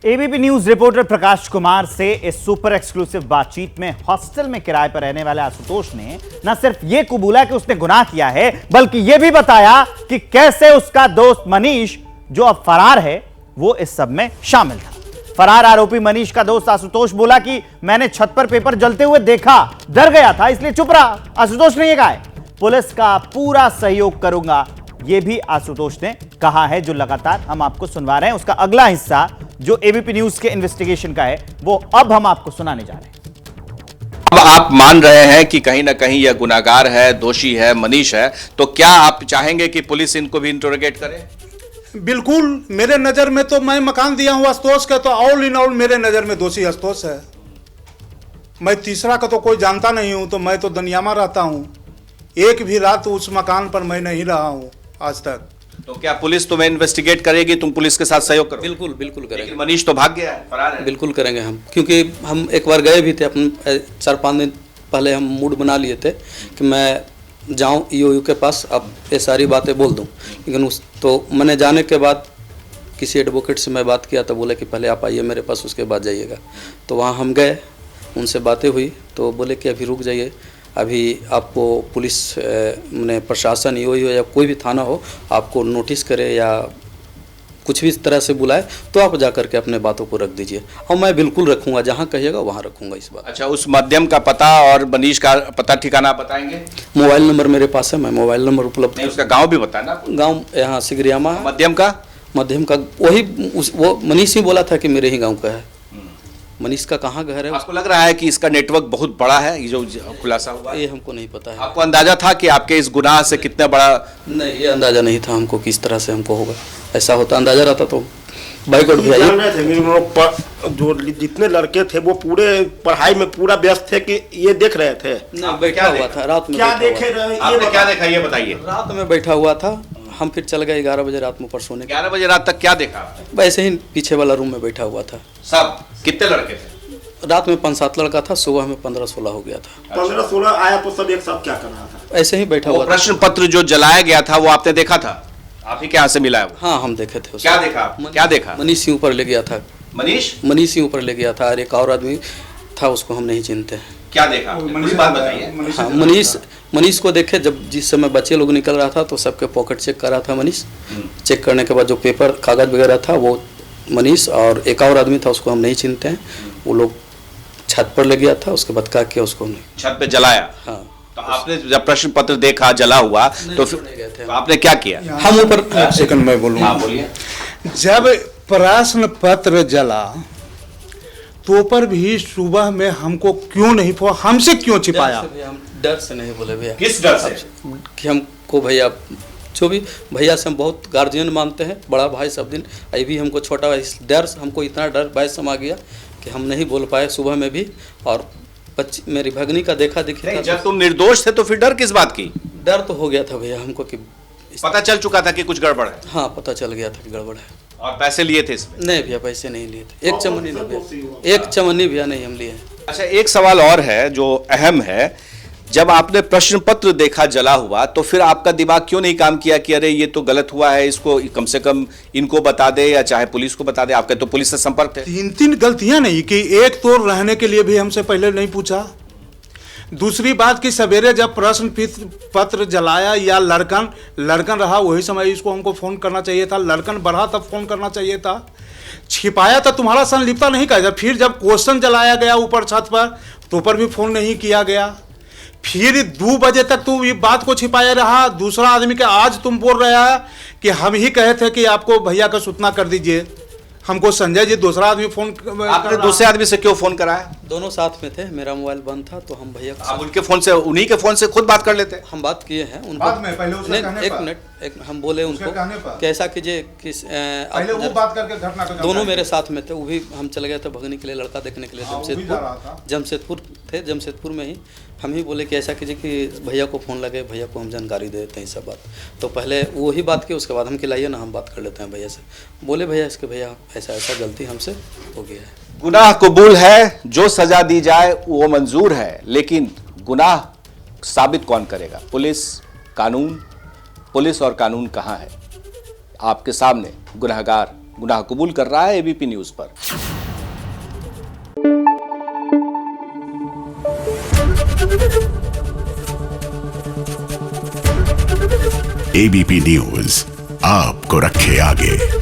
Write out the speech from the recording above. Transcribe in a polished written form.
ABP news reporter Prakash Kumar से इस super exclusive बातचीत में हॉस्टल में किराए पर रहने वाले आशुतोष ने न सिर्फ यह कबूला कि उसने गुनाह किया है, बल्कि यह भी बताया कि कैसे उसका दोस्त मनीष, जो अब फरार है, वो इस सब में शामिल था। फरार आरोपी मनीष का दोस्त आशुतोष बोला कि मैंने छत पर पेपर जलते हुए देखा, डर गया था इसलिए चुप रहा। आशुतोष ने यह कहा है, पुलिस का पूरा सहयोग करूंगा, यह भी आशुतोष ने कहा है, जो लगातार हम आपको सुनवा रहे हैं। उसका अगला हिस्सा जो एबीपी न्यूज के इन्वेस्टिगेशन का है, वो अब हम आपको सुनाने जा रहे हैं। अब आप मान रहे हैं कि कहीं ना कहीं यह गुनाहगार है, दोषी है, मनीष है, तो क्या आप चाहेंगे कि पुलिस इनको भी इंटरोगेट करे? बिल्कुल, मेरे नज़र में तो मैं मकान दिया हूँ आशुतोष का, तो ऑल इन ऑल मेरे नज़र में दोषी आशुतोष है। मैं तीसरा का तो कोई जानता नहीं हूँ, तो मैं तो दुनियामा रहता हूँ। एक भी रात उस मकान पर मैं नहीं रहा हूँ आज तक। तो क्या पुलिस तुम्हें इन्वेस्टिगेट करेगी? तुम पुलिस के साथ सहयोग करो? बिल्कुल बिल्कुल करेंगे। मनीष तो भाग गया है, फरार है। बिल्कुल करेंगे हम, क्योंकि हम एक बार गए भी थे, अपन 4-5 दिन पहले हम मूड बना लिए थे कि मैं जाऊं ईओयू के पास, अब ये सारी बातें बोल दूं। लेकिन तो मैंने जाने के बाद किसी एडवोकेट से मैं बात किया तो बोले कि पहले आप आइए मेरे पास, उसके बाद जाइएगा। तो वहाँ हम गए, उनसे बातें हुई, तो बोले कि अभी रुक जाइए, अभी आपको पुलिस ने प्रशासन ईओयू या कोई भी थाना हो आपको नोटिस करे या कुछ भी इस तरह से बुलाए तो आप जा करके अपने बातों को रख दीजिए। और मैं बिल्कुल रखूंगा, जहां कहिएगा वहां रखूंगा इस बात। अच्छा, उस मध्यम का पता और मनीष का पता ठिकाना बताएंगे? मोबाइल नंबर मेरे पास है, मैं मोबाइल नंबर उपलब्ध नहीं, उसका गांव भी बताना। गांव यहाँ सिगरियामा है। मध्यम का वही वो मनीष ही बोला था कि मेरे ही गाँव का है। मनीष का कहाँ घर है? आपको लग रहा है कि इसका नेटवर्क बहुत बड़ा है, ये जो खुलासा हुआ? ये हमको नहीं पता है। आपको अंदाजा था कि आपके इस गुनाह से कितना बड़ा? नहीं, ये अंदाजा नहीं था हमको किस तरह से हमको होगा। ऐसा होता अंदाजा रहता तो बाइकआउट भी थे। जो जितने लड़के थे वो पूरे पढ़ाई में पूरा व्यस्त थे कि ये देख रहे थे ना, बैठा हुआ था रात में। क्या देखे रहे? आपने क्या देखा ये बताइए। रात में बैठा हुआ था, हम फिर चल गए 11 बजे रात में पर सोने। 11 बजे रात तक क्या देखा? वैसे ही पीछे वाला रूम में बैठा हुआ था। सब कितने लड़के थे? रात में 5-7 लड़का था, सुबह में 15-16 हो गया था। 15-16 आया तो सब एक साथ क्या कर रहा था? ऐसे ही बैठा हुआ था। प्रश्न पत्र जो जलाया गया था वो आपने देखा था? आप ही के यहाँ से मिला है वो? हाँ, हम देखे थे। क्या देखा? क्या देखा? मनीष ही ऊपर ले गया था। मनीष ही ऊपर ले गया था, और एक और आदमी था, उसको हम नहीं चिनते। क्या देखा? कुछ बात बताइए। हाँ, मनीष को देखे, जब जिस समय बच्चे लोग निकल रहा था तो सबके पॉकेट चेक कर रहा था मनीष। चेक करने के बाद जो पेपर कागज वगैरह था वो मनीष, और एक और आदमी था, उसको हम नहीं चिनते हैं। वो लोग छत पर ले गया था, उसके बाद क्या किया उसको हमने छत पे जलाया। हाँ, तो आपने जब प्रश्न पत्र देखा जला हुआ तो फिर गए थे तो आपने क्या किया? हम ऊपर। एक सेकंड मैं बोलूँ। हाँ, बोलिए। जब प्रश्न पत्र जला तो पर भी सुबह में हमको क्यों नहीं हमसे क्यों छिपाया? हम डर से नहीं बोले भैया। किस डर से? कि हमको भैया, जो भी भैया से हम बहुत गार्जियन मानते हैं, बड़ा भाई सब दिन, अभी भी हमको छोटा भाई, इस डर से हमको इतना डर भय समा गया कि हम नहीं बोल पाए सुबह में भी। और मेरी भगनी का देखा देखी था। जब तुम निर्दोष थे तो फिर डर किस बात की? डर तो हो गया था भैया हमको कि पता चल चुका था कि कुछ गड़बड़ है। हाँ, पता चल गया था कि गड़बड़ है। और पैसे लिए थे इसमें? नहीं भैया, पैसे नहीं लिए थे। एक चमनी नहीं भैया, एक चमनी भैया नहीं हम लिए हैं। अच्छा, एक सवाल और है जो अहम है। जब आपने प्रश्न पत्र देखा जला हुआ तो फिर आपका दिमाग क्यों नहीं काम किया कि अरे ये तो गलत हुआ है, इसको कम से कम इनको बता दे या चाहे पुलिस को बता दे? आपके तो पुलिस से संपर्क थे। 3 गलतियां नहीं कि एक तो रहने के लिए भी हमसे पहले नहीं पूछा। दूसरी बात कि सवेरे जब प्रश्न पत्र जलाया या लड़कन रहा वही समय इसको हमको फोन करना चाहिए था। लड़कन बढ़ा तब फोन करना चाहिए था। छिपाया तो तुम्हारा संलिप्तता नहीं कहा। फिर जब क्वेश्चन जलाया गया ऊपर छत पर तो पर भी फोन नहीं किया गया। फिर 2 बजे तक तू ये बात को छिपाया रहा। दूसरा आदमी के आज तुम बोल रहे हैं कि हम ही कहे थे कि आपको भैया का सूचना कर दीजिए। हमको संजय जी दूसरा आदमी फोन आपने दूसरे आदमी से क्यों फोन कराया? दोनों साथ में थे, मेरा मोबाइल बंद था तो हम भैया आप उनके फोन से, उन्हीं के फोन से खुद बात कर लेते? हम बात किए हैं उनको। बाद में, पहले उसके कहने एक पर। मिनट, हम बोले उनको कि ऐसा कीजिए कि पहले वो बात करके घटना को दोनों मेरे साथ में थे। वो भी हम चले गए थे भगनी के लिए, लड़का देखने के लिए जमशेदपुर थे। जमशेदपुर में ही हम ही बोले कि ऐसा कीजिए कि भैया को फ़ोन लगे, भैया को हम जानकारी दे देते हैं सब बात। तो पहले वो ही बात की, उसके बाद हम खिलाइए ना, हम बात कर लेते हैं भैया से। बोले भैया इसके भैया ऐसा ऐसा गलती हमसे हो गया है। गुनाह कबूल है, जो सजा दी जाए वो मंजूर है, लेकिन गुनाह साबित कौन करेगा? पुलिस, कानून। पुलिस और कानून कहाँ है? आपके सामने गुनहगार गुनाह कबूल कर रहा है एबीपी न्यूज पर। एबीपी न्यूज आपको रखे आगे।